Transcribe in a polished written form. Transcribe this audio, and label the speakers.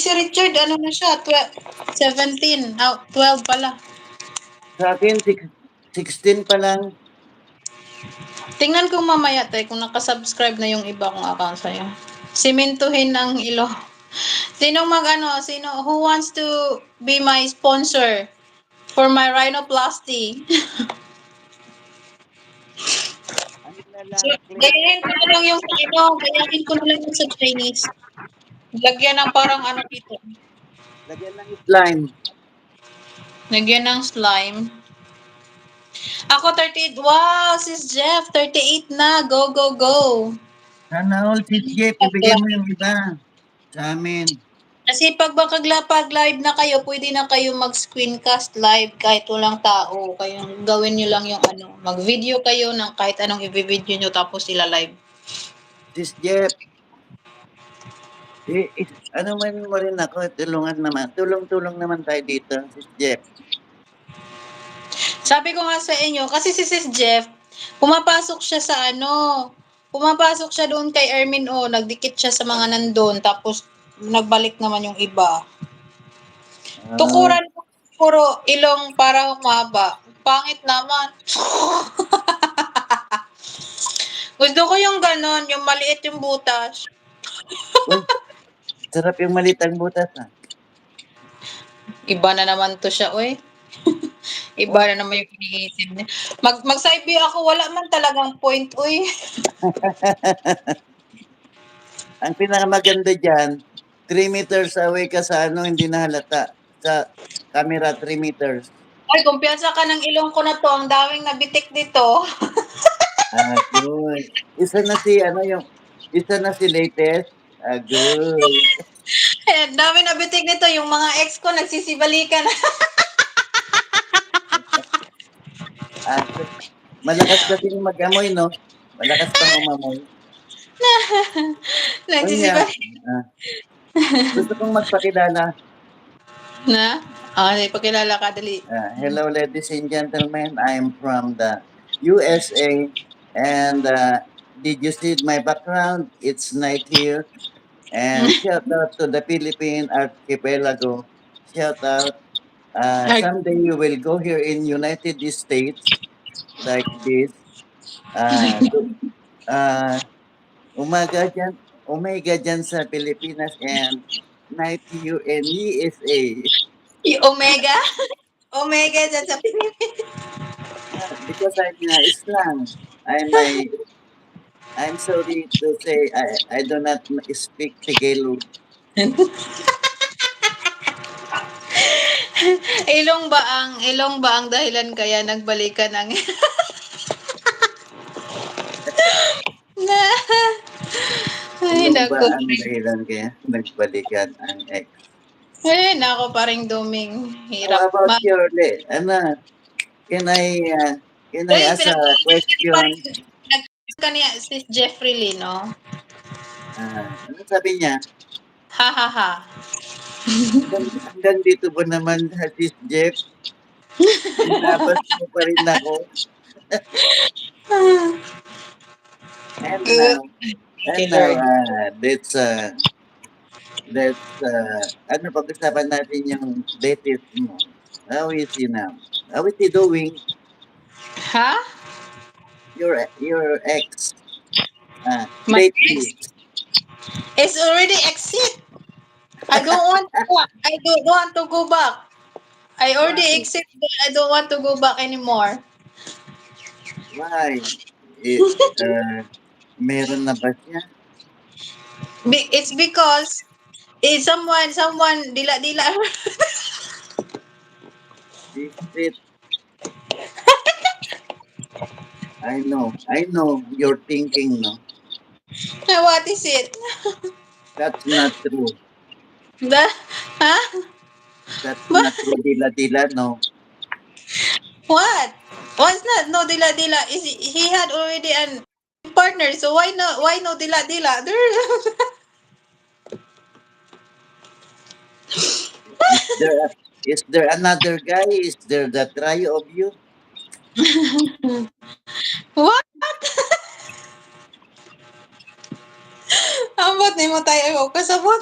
Speaker 1: si Richard, ano na siya, 17, 12 pala.
Speaker 2: Sa akin, 16 pa lang.
Speaker 1: Tingnan ko mamaya, tay, kung nakasubscribe na yung iba kong account sa'yo. Simentuhin ng ilo. Who wants to be my sponsor for my rhinoplasty?
Speaker 2: Ano na
Speaker 1: So,
Speaker 2: lang,
Speaker 1: gayahin ko na lang yung gayahin ko na lang yung sa Chinese. Lagyan ng parang ano dito.
Speaker 2: lagyan ng slime.
Speaker 1: Lagyan ng slime. Ako 38. Wow, sis Jeff, 38 na. Go, go, go.
Speaker 2: Sana all, si Jeff, ibigay mo yung iba sa amin.
Speaker 1: Kasi pag live na kayo, pwede na kayo mag-screencast live kahit walang tao. Kayong gawin nyo lang yung ano, mag-video kayo ng kahit anong i-video nyo tapos sila live.
Speaker 2: Sis Jeff, ano man mo rin ako, tulungan naman. Tulong-tulong naman tayo dito, Sis Jeff.
Speaker 1: Sabi ko nga sa inyo, kasi si Sis Jeff, pumapasok siya sa pumapasok siya doon kay Ermin O, nagdikit siya sa mga nandun, tapos nagbalik naman yung iba. Tukuran ko puro ilong para humaba. Pangit naman. Gusto ko yung ganon, yung maliit yung butas.
Speaker 2: Uy, sarap yung malitang butas, ha?
Speaker 1: Iba na naman to siya, oy. Iba na naman yung iniisip niya. Mag-side view ako, wala man talagang point, oy.
Speaker 2: Ang pinakamaganda dyan, 3 meters away ka sa hindi na halata. Sa camera, 3 meters.
Speaker 1: Ay, kumpiyansa ka ng ilong ko na to. Ang daming nabitik dito.
Speaker 2: Good. Isa na si latest. Good.
Speaker 1: Eh, dami nabitik nito. Yung mga ex ko nagsisibalikan.
Speaker 2: Malakas kasi mag-amoy, no? Malakas pang umamoy.
Speaker 1: Nagsisibalikan.
Speaker 2: Gusto kong magpakilala.
Speaker 1: Na? Pakilala ka, dali.
Speaker 2: Hello, ladies and gentlemen. I'm from the USA. And did you see my background? It's night here. And shout out to the Philippine Archipelago. Shout out. Someday you will go here in United States like this. Umaga dyan sa Pilipinas and night here in USA.
Speaker 1: Yung Omega? Omega dyan sa Pilipinas.
Speaker 2: Because I'm Islam, I'm sorry to say I do not speak Tagalog.
Speaker 1: Ilong ba ang dahilan kaya nagbalikan ng na. Ay,
Speaker 2: Ilong ba
Speaker 1: naku.
Speaker 2: ang dahilan kaya nagbalikan ang ex?
Speaker 1: Ay, nako, paring duming.
Speaker 2: How
Speaker 1: Hirap.
Speaker 2: about your can I ask a question?
Speaker 1: Kanya si Jeffrey Lee, no?
Speaker 2: Ano sabi niya?
Speaker 1: Ha, ha, ha.
Speaker 2: Hanggang dito ba naman si Jeff? Binabas mo pa rin ako. And now, pag-usapan natin yung latest mo. How is he now? How is he doing?
Speaker 1: Ha?
Speaker 2: Your ex.
Speaker 1: My
Speaker 2: Lately.
Speaker 1: ex is already exit. I don't want to go back. I already exit, but I don't want to go back anymore.
Speaker 2: Why? Meron na ba siya?
Speaker 1: It's because someone dila-dila.
Speaker 2: Secret. I know you're thinking, no?
Speaker 1: What is it?
Speaker 2: That's not true.
Speaker 1: Huh?
Speaker 2: That's not true, dila-dila, no?
Speaker 1: What? What's not no dila-dila? He had already an partner, so why no dila-dila?
Speaker 2: Is there another guy? Is there the trio of you?
Speaker 1: What? Ambot ni mo tayo kasabot.